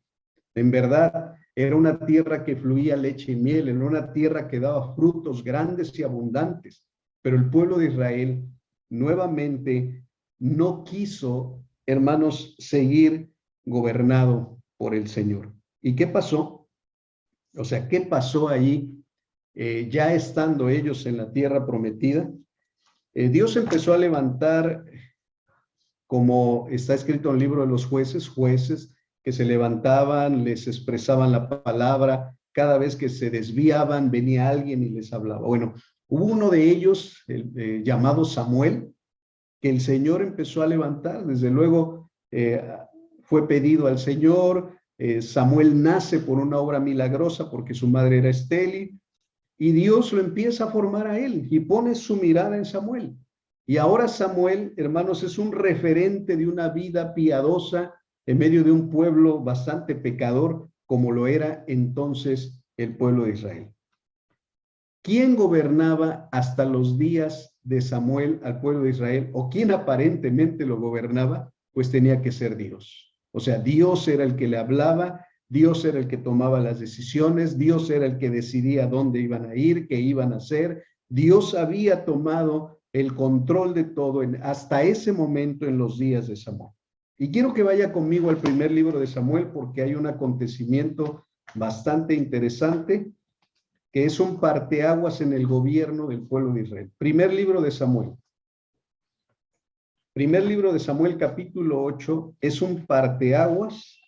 S1: En verdad, era una tierra que fluía leche y miel, era una tierra que daba frutos grandes y abundantes, pero el pueblo de Israel nuevamente no quiso, hermanos, seguir gobernado por el Señor. ¿Y qué pasó? O sea, ¿qué pasó allí? Ya estando ellos en la tierra prometida, Dios empezó a levantar, como está escrito en el libro de los jueces que se levantaban, les expresaban la palabra, cada vez que se desviaban venía alguien y les hablaba. Bueno, hubo uno de ellos, llamado Samuel, que el Señor empezó a levantar. Desde luego fue pedido al Señor. Samuel nace por una obra milagrosa porque su madre era estéril. Y Dios lo empieza a formar a él y pone su mirada en Samuel. Y ahora Samuel, hermanos, es un referente de una vida piadosa en medio de un pueblo bastante pecador, como lo era entonces el pueblo de Israel. ¿Quién gobernaba hasta los días de Samuel al pueblo de Israel? ¿O quién aparentemente lo gobernaba? Pues tenía que ser Dios. O sea, Dios era el que le hablaba, Dios era el que tomaba las decisiones, Dios era el que decidía dónde iban a ir, qué iban a hacer. Dios había tomado el control de todo hasta ese momento en los días de Samuel. Y quiero que vaya conmigo al primer libro de Samuel porque hay un acontecimiento bastante interesante que es un parteaguas en el gobierno del pueblo de Israel. Primer libro de Samuel. Primer libro de Samuel, capítulo 8, es un parteaguas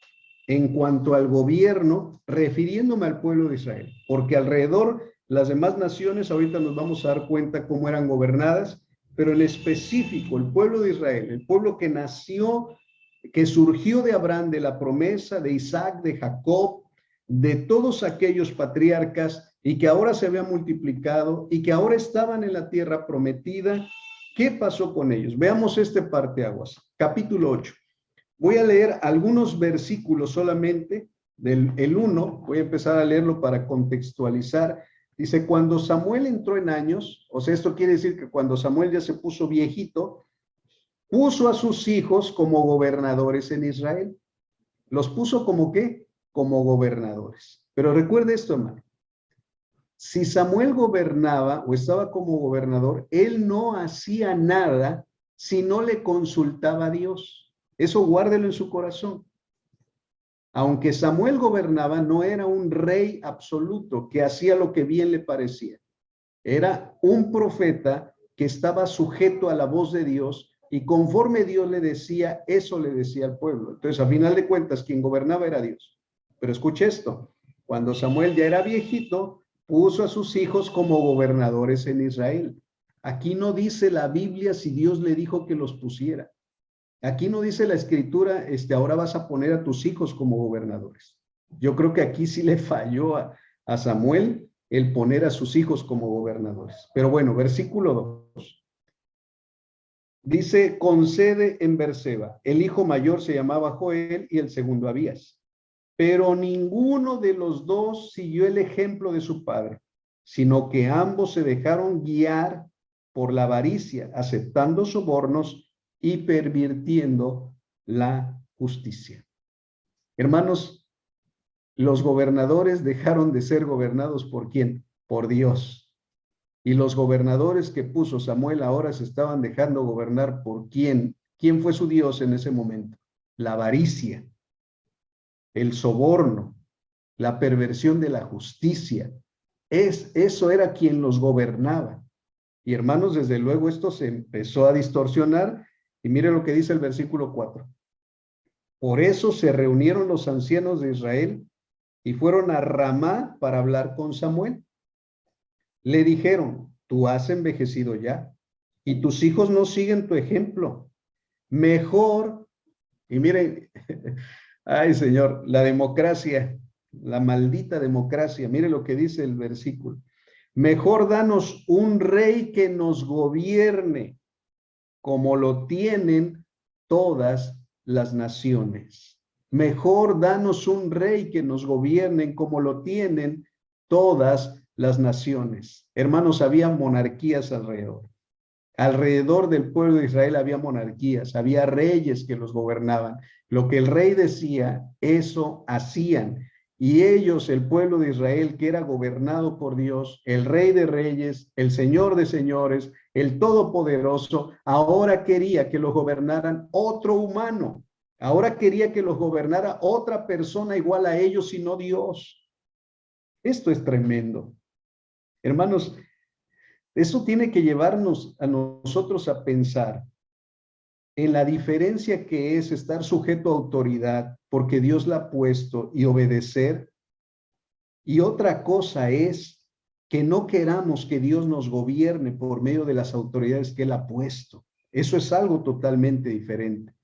S1: en cuanto al gobierno, refiriéndome al pueblo de Israel, porque alrededor las demás naciones, ahorita nos vamos a dar cuenta cómo eran gobernadas, pero en específico el pueblo de Israel, el pueblo que nació, que surgió de Abraham, de la promesa de Isaac, de Jacob, de todos aquellos patriarcas y que ahora se había multiplicado y que ahora estaban en la tierra prometida. ¿Qué pasó con ellos? Veamos este parteaguas, capítulo 8. Voy a leer algunos versículos solamente del 1, voy a empezar a leerlo para contextualizar. Dice, cuando Samuel entró en años, o sea, esto quiere decir que cuando Samuel ya se puso viejito, puso a sus hijos como gobernadores en Israel. ¿Los puso como qué? Como gobernadores. Pero recuerde esto, hermano. Si Samuel gobernaba o estaba como gobernador, él no hacía nada si no le consultaba a Dios. Eso guárdelo en su corazón. Aunque Samuel gobernaba, no era un rey absoluto que hacía lo que bien le parecía. Era un profeta que estaba sujeto a la voz de Dios y conforme Dios le decía, eso le decía al pueblo. Entonces, a final de cuentas, quien gobernaba era Dios. Pero escuche esto, cuando Samuel ya era viejito, puso a sus hijos como gobernadores en Israel. Aquí no dice la Biblia si Dios le dijo que los pusiera. Aquí no dice la escritura, ahora vas a poner a tus hijos como gobernadores. Yo creo que aquí sí le falló a Samuel el poner a sus hijos como gobernadores. Pero bueno, versículo 2. Dice, concede en Berseba. El hijo mayor se llamaba Joel y el segundo Abías. Pero ninguno de los dos siguió el ejemplo de su padre, sino que ambos se dejaron guiar por la avaricia, aceptando sobornos y pervirtiendo la justicia. Hermanos, los gobernadores dejaron de ser gobernados ¿por quién? Por Dios. Y los gobernadores que puso Samuel ahora se estaban dejando gobernar ¿por quién? ¿Quién fue su Dios en ese momento? La avaricia, el soborno, la perversión de la justicia. Eso era quien los gobernaba. Y hermanos, desde luego esto se empezó a distorsionar. Y mire lo que dice el versículo 4. Por eso se reunieron los ancianos de Israel y fueron a Ramá para hablar con Samuel. Le dijeron, tú has envejecido ya y tus hijos no siguen tu ejemplo. Mejor, y miren, ay Señor, la democracia, la maldita democracia, mire lo que dice el versículo. Mejor danos un rey que nos gobierne como lo tienen todas las naciones. Mejor danos un rey que nos gobierne como lo tienen todas las naciones. Hermanos, había monarquías alrededor. Alrededor del pueblo de Israel había monarquías, había reyes que los gobernaban. Lo que el rey decía, eso hacían. Y ellos, el pueblo de Israel, que era gobernado por Dios, el rey de reyes, el señor de señores, el todopoderoso, ahora quería que los gobernaran otro humano. Ahora quería que los gobernara otra persona igual a ellos y no Dios. Esto es tremendo. Hermanos, eso tiene que llevarnos a nosotros a pensar en la diferencia que es estar sujeto a autoridad porque Dios la ha puesto y obedecer. Y otra cosa es que no queramos que Dios nos gobierne por medio de las autoridades que Él ha puesto. Eso es algo totalmente diferente,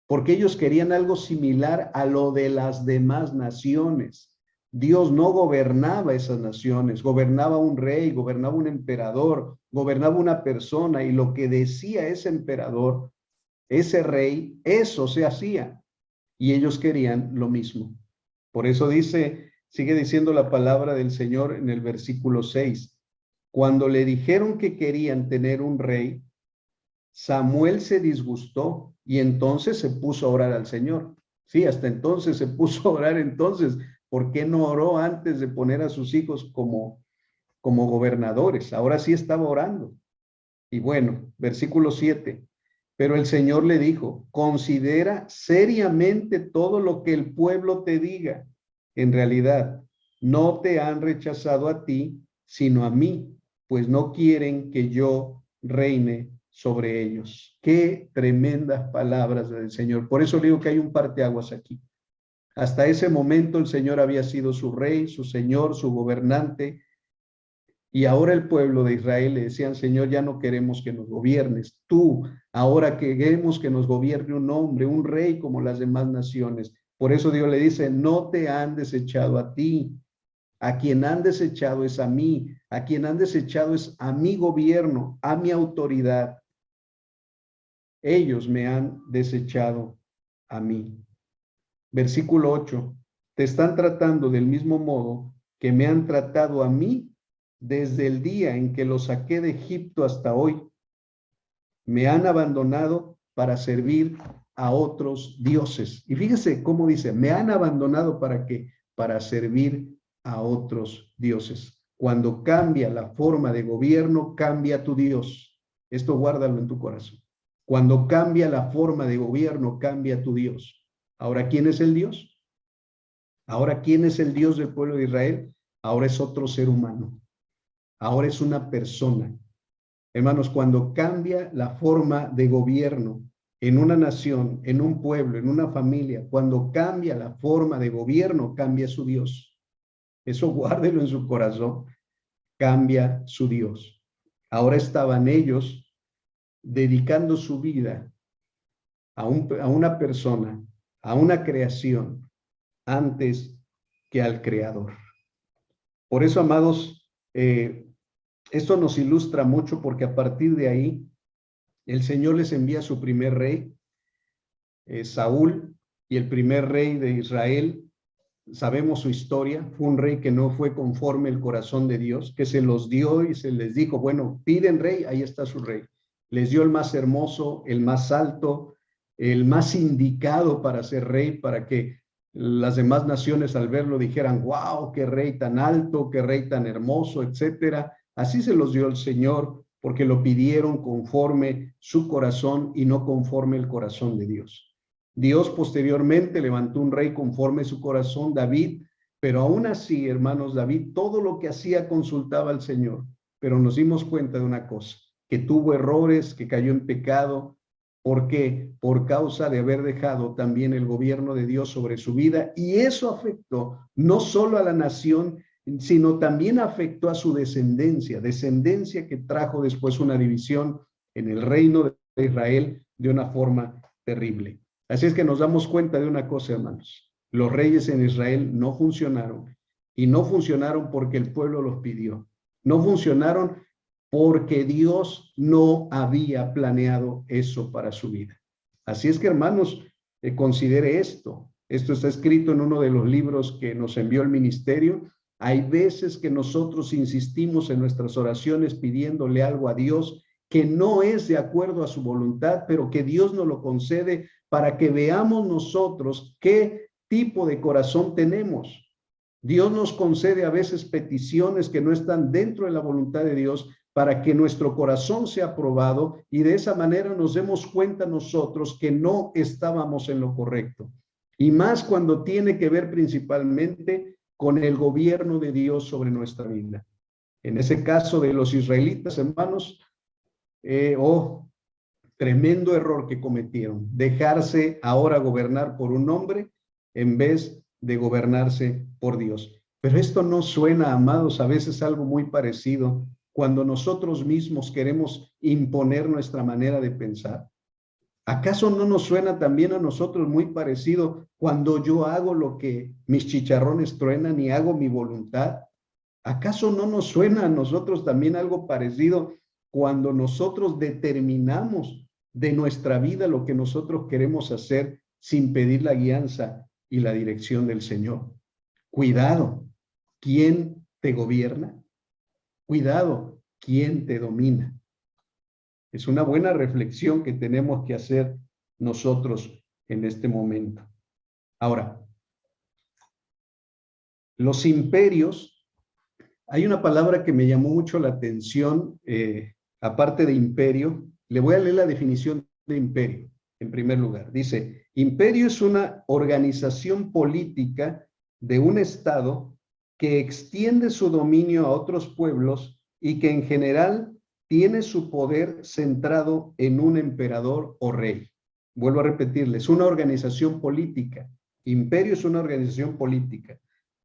S1: porque ellos querían algo similar a lo de las demás naciones. Dios no gobernaba esas naciones, gobernaba un rey, gobernaba un emperador, gobernaba una persona y lo que decía ese emperador, ese rey, eso se hacía y ellos querían lo mismo. Por eso dice, sigue diciendo la palabra del Señor en el versículo 6. Cuando le dijeron que querían tener un rey, Samuel se disgustó y entonces se puso a orar al Señor. Sí, hasta entonces se puso a orar entonces. ¿Por qué no oró antes de poner a sus hijos como gobernadores? Ahora sí estaba orando. Y bueno, versículo 7. Pero el Señor le dijo, considera seriamente todo lo que el pueblo te diga. En realidad, no te han rechazado a ti, sino a mí, pues no quieren que yo reine sobre ellos. Qué tremendas palabras del Señor. Por eso le digo que hay un parteaguas aquí. Hasta ese momento el Señor había sido su rey, su Señor, su gobernante, y ahora el pueblo de Israel le decían, Señor, ya no queremos que nos gobiernes. Tú, ahora queremos que nos gobierne un hombre, un rey como las demás naciones. Por eso Dios le dice, no te han desechado a ti. A quien han desechado es a mí. A quien han desechado es a mi gobierno, a mi autoridad. Ellos me han desechado a mí. Versículo 8. Te están tratando del mismo modo que me han tratado a mí desde el día en que los saqué de Egipto hasta hoy. Me han abandonado para servir a otros dioses. Y fíjese cómo dice, me han abandonado para qué? Para servir a otros dioses. Cuando cambia la forma de gobierno, cambia tu Dios. Esto guárdalo en tu corazón. Cuando cambia la forma de gobierno, cambia tu Dios. Ahora, ¿quién es el Dios? Ahora, ¿quién es el Dios del pueblo de Israel? Ahora es otro ser humano. Ahora es una persona. Hermanos, cuando cambia la forma de gobierno en una nación, en un pueblo, en una familia, cuando cambia la forma de gobierno, cambia su Dios. Eso guárdelo en su corazón. Cambia su Dios. Ahora estaban ellos dedicando su vida a una persona, a una creación, antes que al Creador. Por eso, amados, esto nos ilustra mucho porque a partir de ahí el Señor les envía a su primer rey, Saúl, y el primer rey de Israel. Sabemos su historia, fue un rey que no fue conforme el corazón de Dios, que se los dio y se les dijo, bueno, piden rey, ahí está su rey. Les dio el más hermoso, el más alto, el más indicado para ser rey, para que las demás naciones al verlo dijeran, wow, qué rey tan alto, qué rey tan hermoso, etcétera. Así se los dio el Señor, porque lo pidieron conforme su corazón y no conforme el corazón de Dios. Dios posteriormente levantó un rey conforme su corazón, David, pero aún así, hermanos, David todo lo que hacía consultaba al Señor, pero nos dimos cuenta de una cosa, que tuvo errores, que cayó en pecado. ¿Por qué? Por causa de haber dejado también el gobierno de Dios sobre su vida, y eso afectó no solo a la nación, sino también afectó a su descendencia que trajo después una división en el reino de Israel de una forma terrible. Así es que nos damos cuenta de una cosa, hermanos. Los reyes en Israel no funcionaron, y no funcionaron porque el pueblo los pidió. No funcionaron porque Dios no había planeado eso para su vida. Así es que, hermanos, considere esto. Esto está escrito en uno de los libros que nos envió el ministerio. Hay veces que nosotros insistimos en nuestras oraciones pidiéndole algo a Dios que no es de acuerdo a su voluntad, pero que Dios nos lo concede para que veamos nosotros qué tipo de corazón tenemos. Dios nos concede a veces peticiones que no están dentro de la voluntad de Dios para que nuestro corazón sea probado y de esa manera nos demos cuenta nosotros que no estábamos en lo correcto. Y más cuando tiene que ver principalmente con el gobierno de Dios sobre nuestra vida. En ese caso de los israelitas, hermanos, tremendo error que cometieron, dejarse ahora gobernar por un hombre en vez de gobernarse por Dios. Pero esto no suena, amados, a veces algo muy parecido cuando nosotros mismos queremos imponer nuestra manera de pensar. ¿Acaso no nos suena también a nosotros muy parecido cuando yo hago lo que mis chicharrones truenan y hago mi voluntad? ¿Acaso no nos suena a nosotros también algo parecido cuando nosotros determinamos de nuestra vida lo que nosotros queremos hacer sin pedir la guianza y la dirección del Señor? Cuidado, ¿quién te gobierna? Cuidado, ¿quién te domina? Es una buena reflexión que tenemos que hacer nosotros en este momento. Ahora, los imperios, hay una palabra que me llamó mucho la atención, aparte de imperio, le voy a leer la definición de imperio, en primer lugar. Dice, imperio es una organización política de un estado que extiende su dominio a otros pueblos y que en general tiene su poder centrado en un emperador o rey. Vuelvo a repetirles, es una organización política. Imperio es una organización política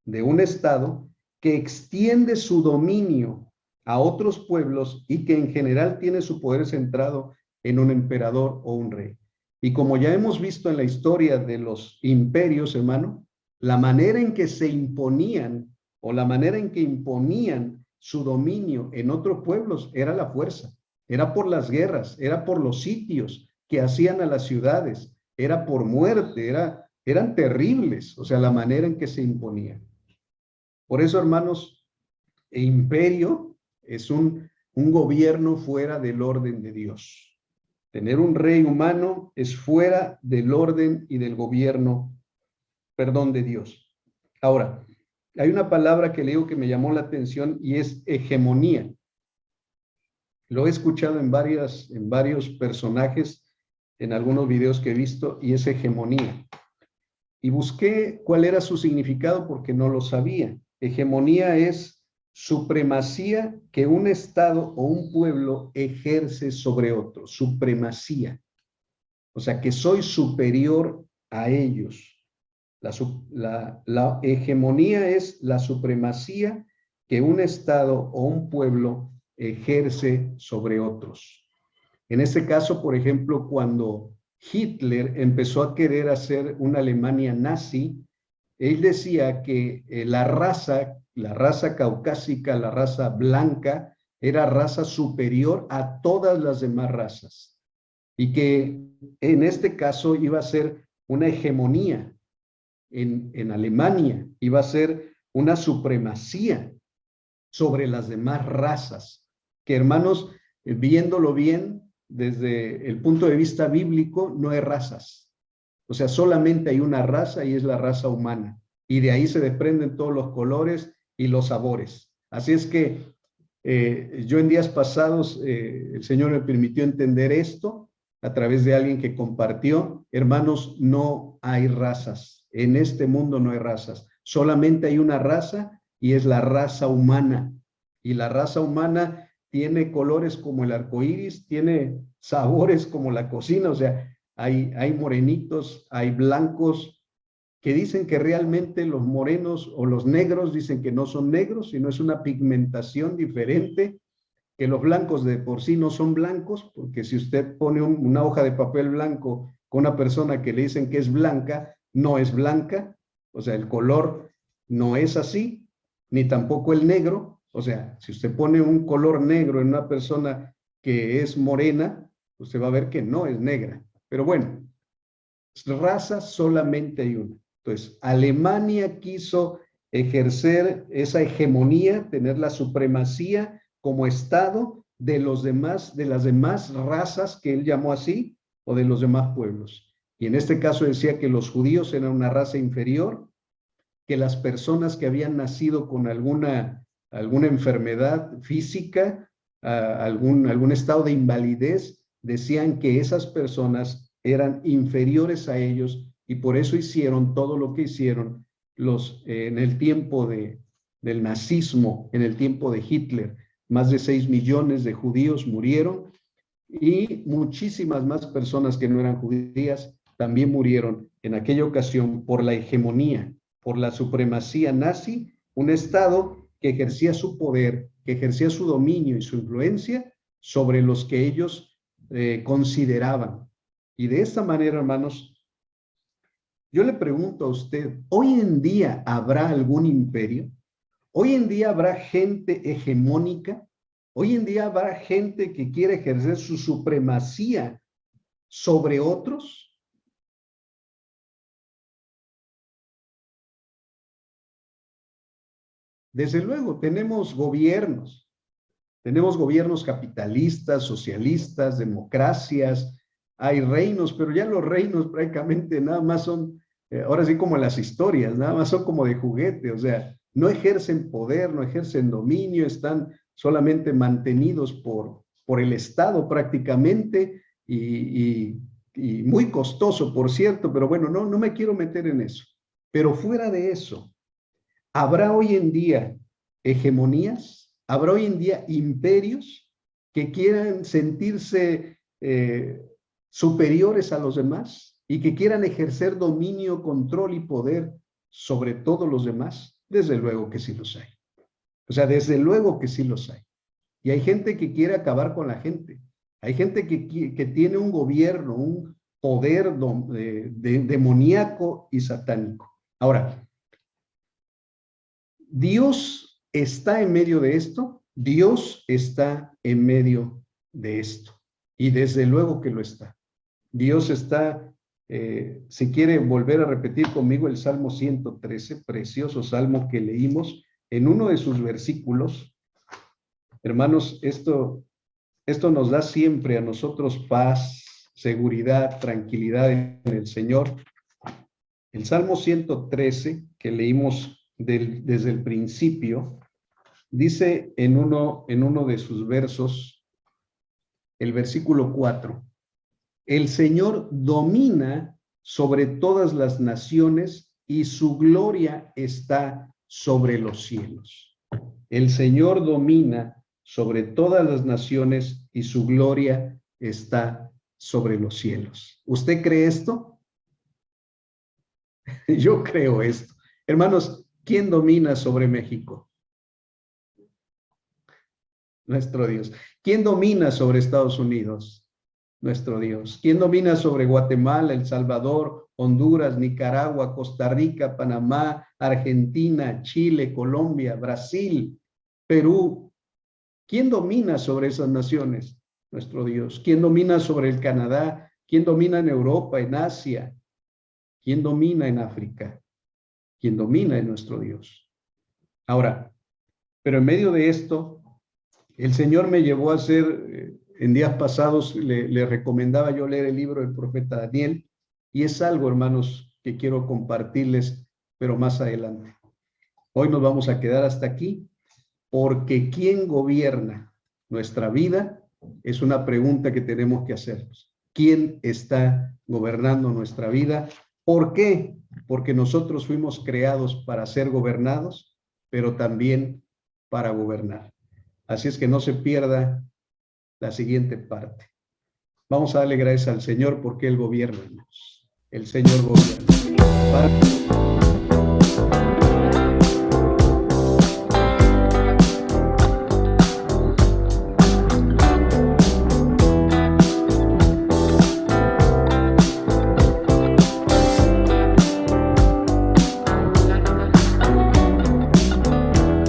S1: de un estado que extiende su dominio a otros pueblos y que en general tiene su poder centrado en un emperador o un rey. Y como ya hemos visto en la historia de los imperios, hermano, la manera en que se imponían o la manera en que imponían su dominio en otros pueblos era la fuerza, era por las guerras, era por los sitios que hacían a las ciudades, era por muerte, eran terribles, o sea, la manera en que se imponían. Por eso, hermanos, el imperio es un gobierno fuera del orden de Dios. Tener un rey humano es fuera del orden y del gobierno, de Dios. Ahora, hay una palabra que leo que me llamó la atención y es hegemonía. Lo he escuchado en varios personajes, en algunos videos que he visto, y es hegemonía. Y busqué cuál era su significado porque no lo sabía. Hegemonía es supremacía que un estado o un pueblo ejerce sobre otro, supremacía. O sea, que soy superior a ellos. La hegemonía es la supremacía que un estado o un pueblo ejerce sobre otros. En este caso, por ejemplo, cuando Hitler empezó a querer hacer una Alemania nazi, él decía que la raza caucásica, la raza blanca, era raza superior a todas las demás razas y que en este caso iba a ser una hegemonía en Alemania, iba a ser una supremacía sobre las demás razas, que hermanos, viéndolo bien desde el punto de vista bíblico, no hay razas. O sea, solamente hay una raza y es la raza humana. Y de ahí se desprenden todos los colores y los sabores. Así es que yo en días pasados, el Señor me permitió entender esto a través de alguien que compartió. Hermanos, no hay razas. En este mundo no hay razas. Solamente hay una raza y es la raza humana. Y la raza humana tiene colores como el arco iris, tiene sabores como la cocina, o sea, hay morenitos, hay blancos, que dicen que realmente los morenos o los negros dicen que no son negros, sino es una pigmentación diferente, que los blancos de por sí no son blancos, porque si usted pone una hoja de papel blanco con una persona que le dicen que es blanca, no es blanca, o sea, el color no es así, ni tampoco el negro, o sea, si usted pone un color negro en una persona que es morena, usted va a ver que no es negra. Pero bueno, raza solamente hay una. Entonces, Alemania quiso ejercer esa hegemonía, tener la supremacía como Estado de los demás, de las demás razas que él llamó así, o de los demás pueblos. Y en este caso decía que los judíos eran una raza inferior, que las personas que habían nacido con alguna enfermedad física, algún estado de invalidez, decían que esas personas eran inferiores a ellos y por eso hicieron todo lo que hicieron en el tiempo del nazismo, en el tiempo de Hitler. Más de 6 millones de judíos murieron y muchísimas más personas que no eran judías también murieron en aquella ocasión por la hegemonía, por la supremacía nazi, un Estado que ejercía su poder, que ejercía su dominio y su influencia sobre los que ellos consideraban. Y de esta manera, hermanos, yo le pregunto a usted, ¿hoy en día habrá algún imperio? ¿Hoy en día habrá gente hegemónica? ¿Hoy en día habrá gente que quiere ejercer su supremacía sobre otros? Desde luego, tenemos gobiernos capitalistas, socialistas, democracias, hay reinos, pero ya los reinos prácticamente nada más son, ahora sí como las historias, nada más son como de juguete, o sea, no ejercen poder, no ejercen dominio, están solamente mantenidos por el Estado prácticamente y muy costoso, por cierto, pero bueno, no me quiero meter en eso. Pero fuera de eso, ¿habrá hoy en día hegemonías? ¿Habrá hoy en día imperios que quieran sentirse superiores a los demás y que quieran ejercer dominio, control y poder sobre todos los demás? Desde luego que sí los hay. O sea, desde luego que sí los hay. Y hay gente que quiere acabar con la gente. Hay gente que tiene un gobierno, un poder demoníaco y satánico. Ahora, Dios está en medio de esto, Dios está en medio de esto. Y desde luego que lo está. Dios está, si quiere volver a repetir conmigo el Salmo 113, precioso salmo que leímos, en uno de sus versículos, hermanos, esto nos da siempre a nosotros paz, seguridad, tranquilidad en el Señor. El Salmo 113, que leímos desde el principio, dice en uno de sus versos, el versículo 4, el Señor domina sobre todas las naciones y su gloria está sobre los cielos. El Señor domina sobre todas las naciones y su gloria está sobre los cielos. ¿Usted cree esto? Yo creo esto. Hermanos, ¿quién domina sobre México? Nuestro Dios. ¿Quién domina sobre Estados Unidos? nuestro Dios. ¿Quién domina sobre Guatemala, El Salvador, Honduras, Nicaragua, Costa Rica, Panamá, Argentina, Chile, Colombia, Brasil, Perú? ¿Quién domina sobre esas naciones? Nuestro Dios. ¿Quién domina sobre el Canadá? ¿Quién domina en Europa, en Asia? ¿Quién domina en África? ¿Quién domina es nuestro Dios? Ahora, pero en medio de esto, el Señor me llevó a hacer, en días pasados le recomendaba yo leer el libro del profeta Daniel, y es algo, hermanos, que quiero compartirles, pero más adelante. Hoy nos vamos a quedar hasta aquí, porque ¿quién gobierna nuestra vida? Es una pregunta que tenemos que hacernos. ¿Quién está gobernando nuestra vida? ¿Por qué? Porque nosotros fuimos creados para ser gobernados, pero también para gobernar. Así es que no se pierda la siguiente parte. Vamos a darle gracias al Señor porque Él gobierna. El Señor gobierna.